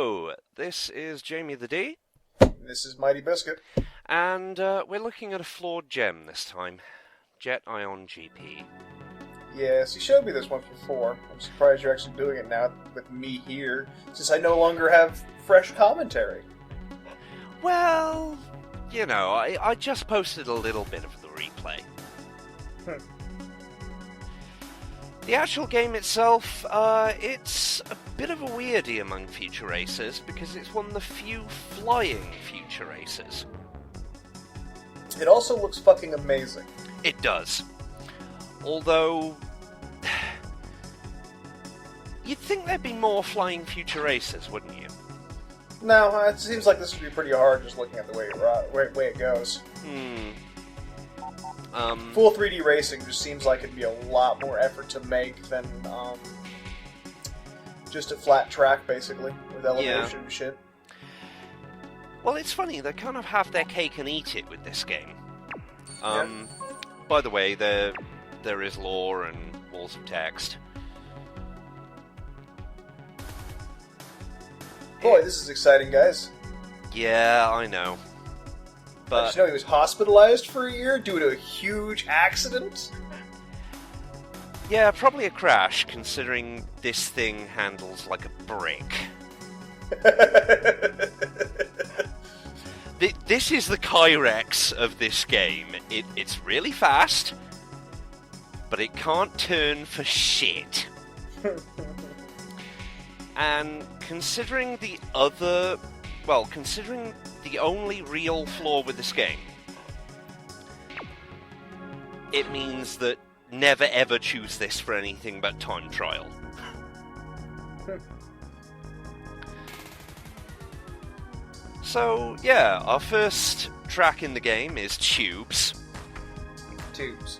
Hello, this is Jamie the D. This is Mighty Biscuit. And we're looking at a flawed gem this time. Jet Ion GP. Yes, you showed me this one before. I'm surprised you're actually doing it now with me here, since I no longer have fresh commentary. Well, you know, I just posted a little bit of the replay. The actual game itself, it's a bit of a weirdie among future racers, because it's one of the few flying future racers. It also looks fucking amazing. It does. Although, you'd think there'd be more flying future racers, wouldn't you? No, it seems like this would be pretty hard just looking at the way it goes. Full 3D racing just seems like it'd be a lot more effort to make than just a flat track, basically, with elevation and shit. Well, it's funny, they kind of have their cake and eat it with this game. Yeah. By the way, there is lore and walls of text. Boy, this is exciting, guys. Yeah, I know. But Did you know he was hospitalized for a year due to a huge accident? yeah, probably a crash, considering this thing handles like a brick. This is the Kyrex of this game. It's really fast, but it can't turn for shit. And considering the only real flaw with this game, it means that never ever choose this for anything but time trial. So, yeah, our first track in the game is Tubes. Tubes.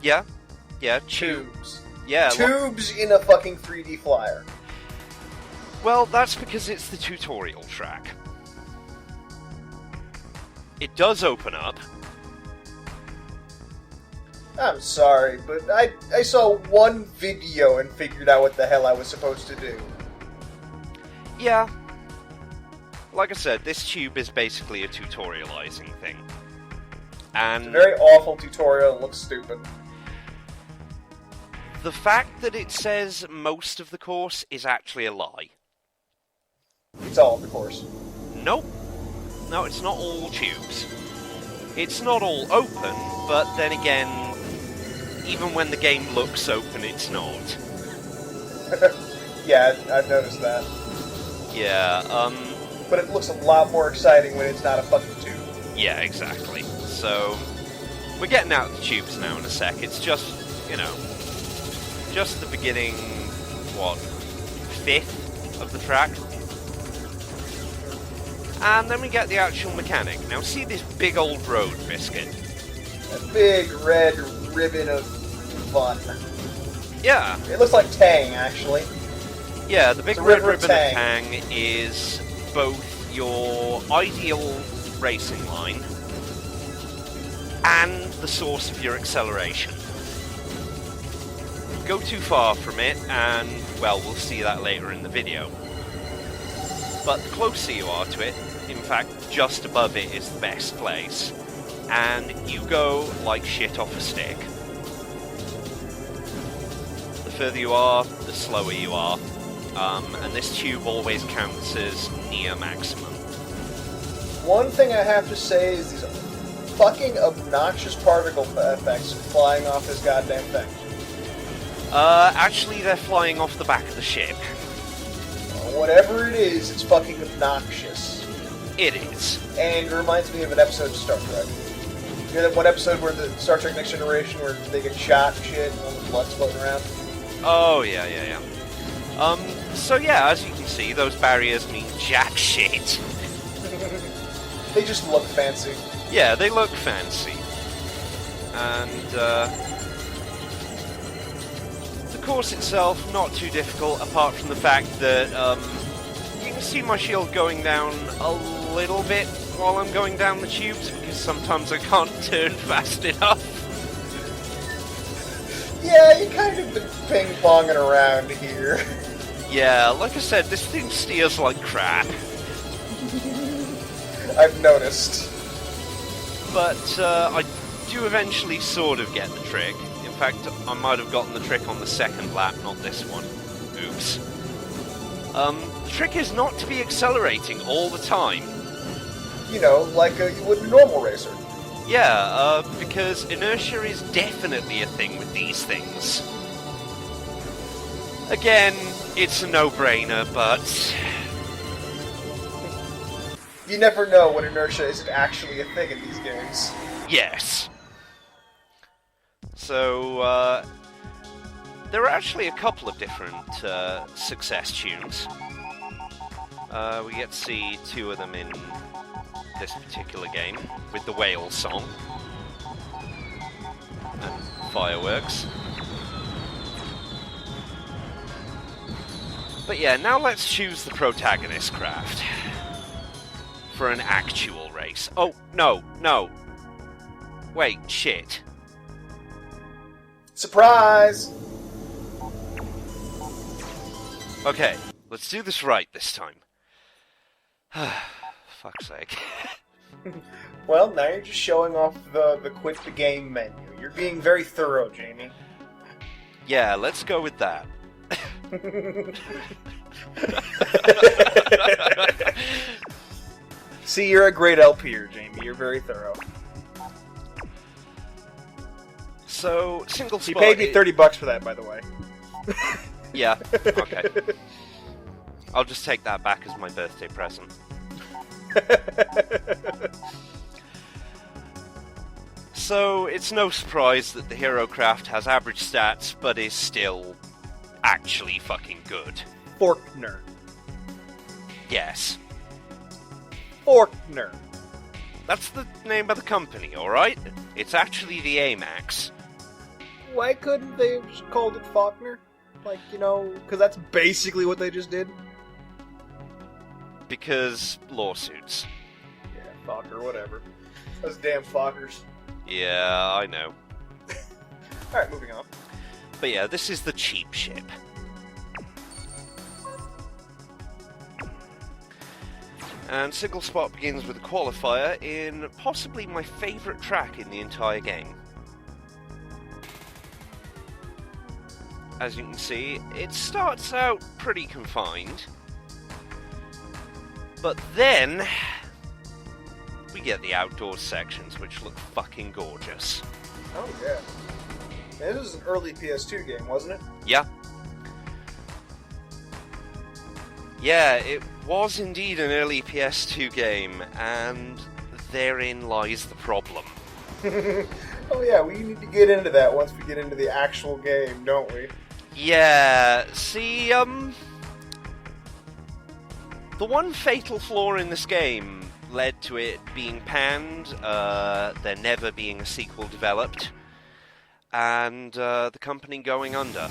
Yeah, Tubes. Yeah. Tubes in a fucking 3D flyer. Well, that's because it's the tutorial track. It does open up. I'm sorry, but I saw one video and figured out what the hell I was supposed to do. Yeah. Like I said, this tube is basically a tutorializing thing. And It's a very awful tutorial, it looks stupid. the fact that it says most of the course is actually a lie. It's all of the course. Nope. No, it's not all tubes. It's not all open, but then again, even when the game looks open, it's not. Yeah, I've noticed that. Yeah, But it looks a lot more exciting when it's not a fucking tube. yeah, exactly. So, we're getting out the tubes now in a sec. It's just, just the beginning, fifth of the track. And then we get the actual mechanic. Now see this big old road, Biscuit? A big red ribbon of fun. Yeah. It looks like Tang, actually. Yeah, the big It's a red river ribbon Tang. of Tang is both your ideal racing line and the source of your acceleration. Go too far from it and, well, we'll see that later in the video. But the closer you are to it, in fact, just above it is the best place. And you go like shit off a stick. The further you are, the slower you are. And this tube always counts as near maximum. One thing I have to say is these fucking obnoxious particle effects flying off this goddamn thing. Actually, they're flying off the back of the ship. Whatever it is, it's fucking obnoxious. It is. And it reminds me of an episode of Star Trek. You know that one episode where the Star Trek Next Generation where they get shot and shit and all the blood's floating around? Oh, yeah. So yeah, as you can see, those barriers mean jack shit. They just look fancy. Yeah, they look fancy. And, the course itself, not too difficult, apart from the fact that, you can see my shield going down a little bit while I'm going down the tubes, because sometimes I can't turn fast enough. Yeah, you kind of been ping-ponging around here. Yeah, like I said, this thing steers like crap. I've noticed. But I do eventually sort of get the trick. In fact, I might have gotten the trick on the second lap, not this one. Oops. The trick is not to be accelerating all the time. You know, like you would a normal racer. Yeah, because inertia is definitely a thing with these things. Again, it's a no-brainer, but... You never know when inertia isn't actually a thing in these games. Yes. So, there are actually a couple of different success tunes. We get to see two of them in this particular game, with the whale song and fireworks. But yeah, now let's choose the protagonist craft for an actual race. Oh, no. Wait, shit. Surprise! Okay, let's do this right this time. Fuck's sake. Well, now you're just showing off the quit the game menu. You're being very thorough, Jamie. Yeah, let's go with that. See, you're a great LPer, Jamie. You're very thorough. So, single spot... You paid me $30 for that, by the way. Yeah, okay. I'll just take that back as my birthday present. So, it's no surprise that the hero craft has average stats, but is still actually fucking good. Forkner. Yes. Forkner. That's the name of the company, alright? It's actually the AMAX. Why couldn't they have just called it Faulkner? Like, you know, because that's basically what they just did. Because lawsuits. Yeah, Faulkner, whatever. Those damn Faulkners. Yeah, I know. Alright, moving on. But yeah, this is the cheap ship. And single spot begins with a qualifier in possibly my favourite track in the entire game. As you can see, it starts out pretty confined, but then we get the outdoor sections, which look fucking gorgeous. Oh, yeah. Man, this was an early PS2 game, wasn't it? Yeah. Yeah, it was indeed an early PS2 game, and therein lies the problem. Oh yeah, we need to get into that once we get into the actual game, don't we? Yeah, see, the one fatal flaw in this game led to it being panned, there never being a sequel developed, and the company going under.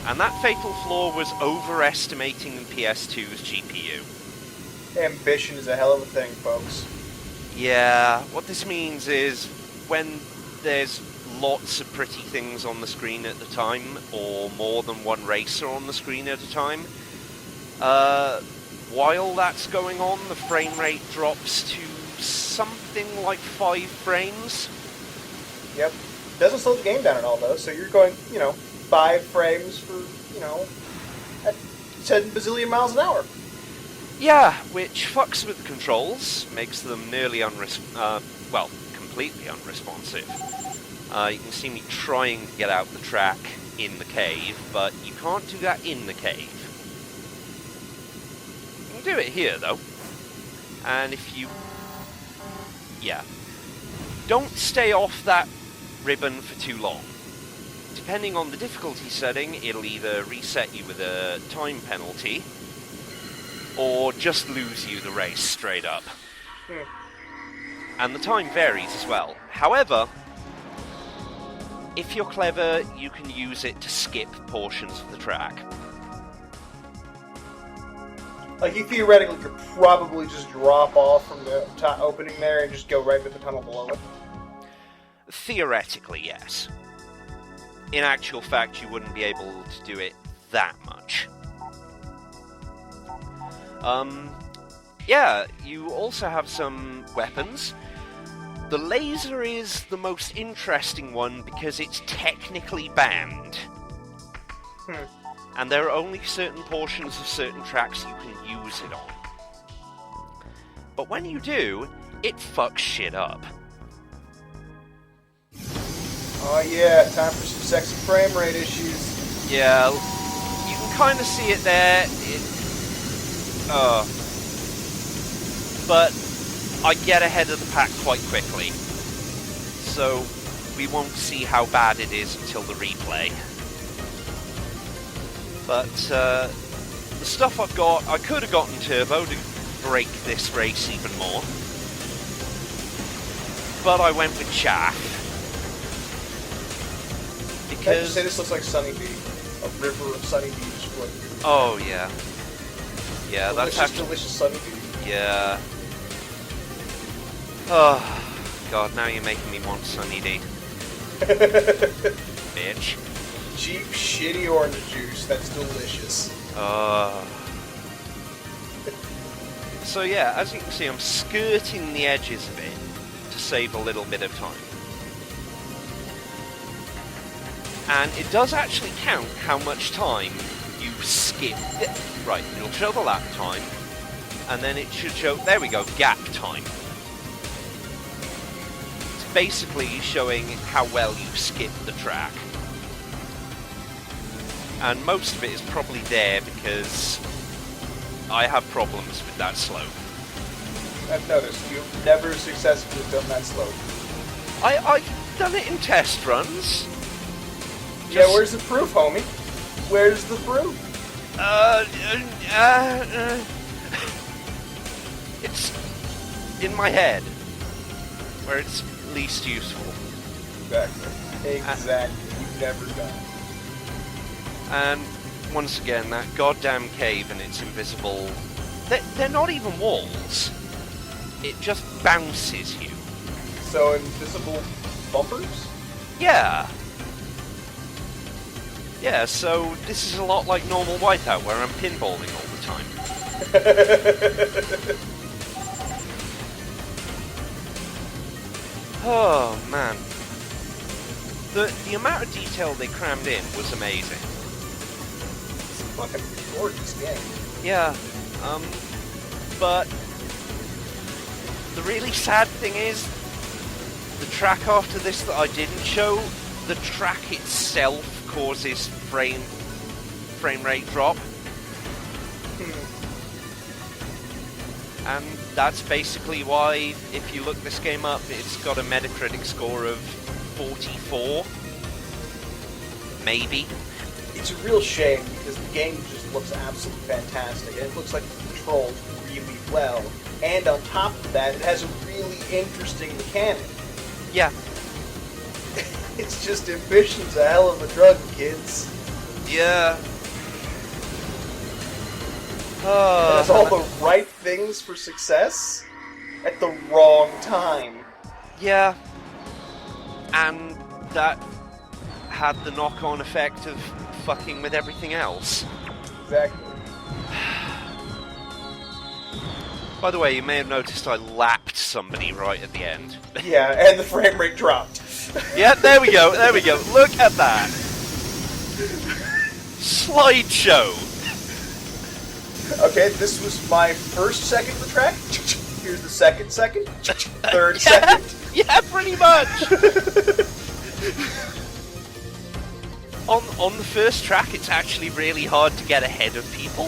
And that fatal flaw was overestimating the PS2's GPU. Ambition is a hell of a thing, folks. Yeah, what this means is when there's lots of pretty things on the screen at the time, or more than one racer on the screen at a time, while that's going on, the frame rate drops to something like 5 frames. Yep. Doesn't slow the game down at all, though, so you're going, 5 frames for, at 10 bazillion miles an hour. Yeah, which fucks with the controls, makes them nearly completely unresponsive. You can see me trying to get out the track in the cave, but you can't do that in the cave. You can do it here, though. And if you... Yeah. Don't stay off that ribbon for too long. Depending on the difficulty setting, it'll either reset you with a time penalty, or just lose you the race straight up. And the time varies as well. However, if you're clever, you can use it to skip portions of the track. Like, you theoretically could probably just drop off from the opening there and just go right to the tunnel below it. Theoretically, yes. In actual fact, you wouldn't be able to do it that much. Yeah, you also have some weapons. The laser is the most interesting one because it's technically banned. And there are only certain portions of certain tracks you can use it on. But when you do, it fucks shit up. Oh yeah, time for some sexy frame rate issues. Yeah, you can kind of see it there. But I get ahead of the pack quite quickly. So we won't see how bad it is until the replay. But the stuff I've got, I could have gotten turbo to break this race even more. But I went with chaff. Can I just Because... say this looks like Sunny D? A river of Sunny D just flowing through. Oh, yeah. Yeah, that's Delicious, actually... delicious Sunny D. Yeah. Oh, God, now you're making me want Sunny D. Bitch. Cheap, shitty orange juice. That's delicious. So yeah, as you can see, I'm skirting the edges of it to save a little bit of time. And it does actually count how much time you skip. Right, it'll show the lap time, and then it should show, there we go, gap time. It's basically showing how well you skip the track. And most of it is probably there because I have problems with that slope. I've noticed you've never successfully done that slope. I've done it in test runs. Yeah, where's the proof, homie? Where's the proof? It's in my head, where it's least useful. Exactly. You've never done it. And once again, that goddamn cave and its invisible... They're not even walls. It just bounces you. So, invisible bumpers? Yeah. Yeah, so this is a lot like normal Wipeout, where I'm pinballing all the time. Oh, man. The amount of detail they crammed in was amazing. It's a fucking gorgeous game. Yeah, but the really sad thing is, the track after this that I didn't show, the track itself causes frame rate drop. And that's basically why, if you look this game up, it's got a Metacritic score of 44. Maybe. It's a real shame because the game just looks absolutely fantastic, and it looks like it's controlled really well. And on top of that, it has a really interesting mechanic. Yeah. It's just ambition's a hell of a drug, kids. Yeah. It has all the right things for success at the wrong time. Yeah. And that had the knock-on effect of fucking with everything else. Exactly. By the way, you may have noticed I lapped somebody right at the end. Yeah, and the frame rate dropped. Yeah, there we go, there we go. Look at that. Slideshow. Okay, this was my first second for track. Here's the second, third second. Yeah, pretty much. On the first track, it's actually really hard to get ahead of people.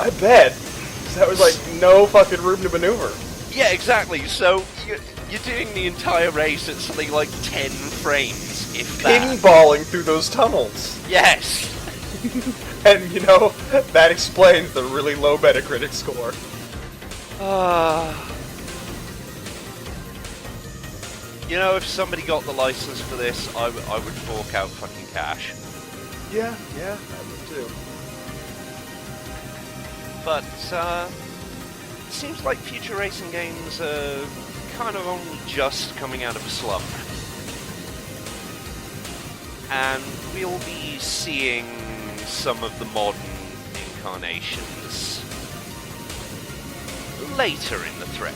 I bet. That was like no fucking room to maneuver. Yeah, exactly. So you're doing the entire race at something like 10 frames, if that. Pinballing through those tunnels. Yes. And, you know, that explains the really low Metacritic score. You know, if somebody got the license for this, I would fork out fucking cash. Yeah, I would too. But, it seems like future racing games are kind of only just coming out of a slump. And we'll be seeing some of the modern incarnations later in the thread.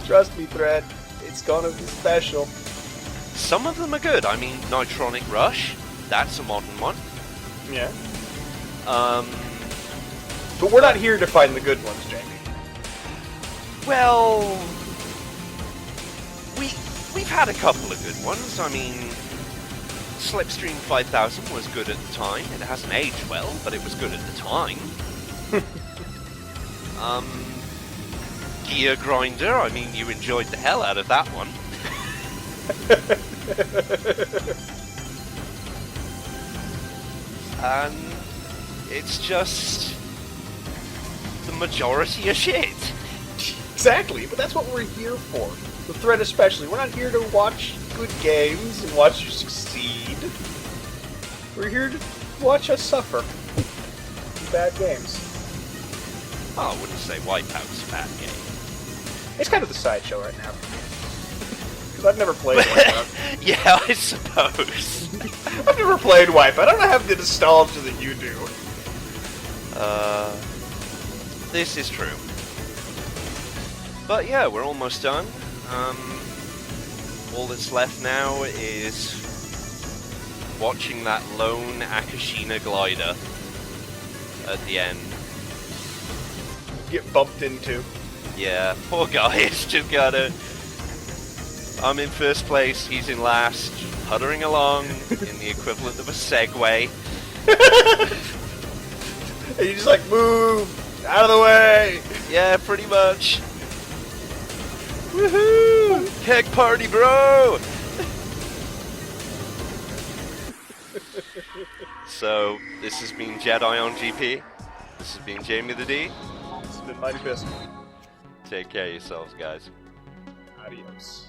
Trust me, Thread. It's gonna be special. Some of them are good. I mean, Nitronic Rush, that's a modern one. Yeah. But we're not here to find the good ones, Jamie. Well, we've had a couple of good ones. I mean, Slipstream 5000 was good at the time. It hasn't aged well, but it was good at the time. Gear Grinder, I mean, you enjoyed the hell out of that one. And it's just the majority of shit. Exactly, but that's what we're here for. The Thread especially. We're not here to watch good games and watch you succeed. We're here to watch us suffer in bad games. Oh, I wouldn't say Wipeout's a bad game. It's kind of the sideshow right now. Because I've never played Wipeout. Yeah, I suppose. I've never played Wipeout. I don't have the nostalgia that you do. This is true. But yeah, we're almost done. All that's left now is watching that lone Akashina glider at the end. Get bumped into. Yeah, poor guy, it's just gotta... I'm in first place, he's in last, puttering along in the equivalent of a Segway. And you just like, move! Out of the way! Yeah, pretty much. Woohoo! Keg party, bro! So, this has been Jedi on GP. This has been Jamie the D. This has been Mighty Biscuit. Take care of yourselves, guys. Adios.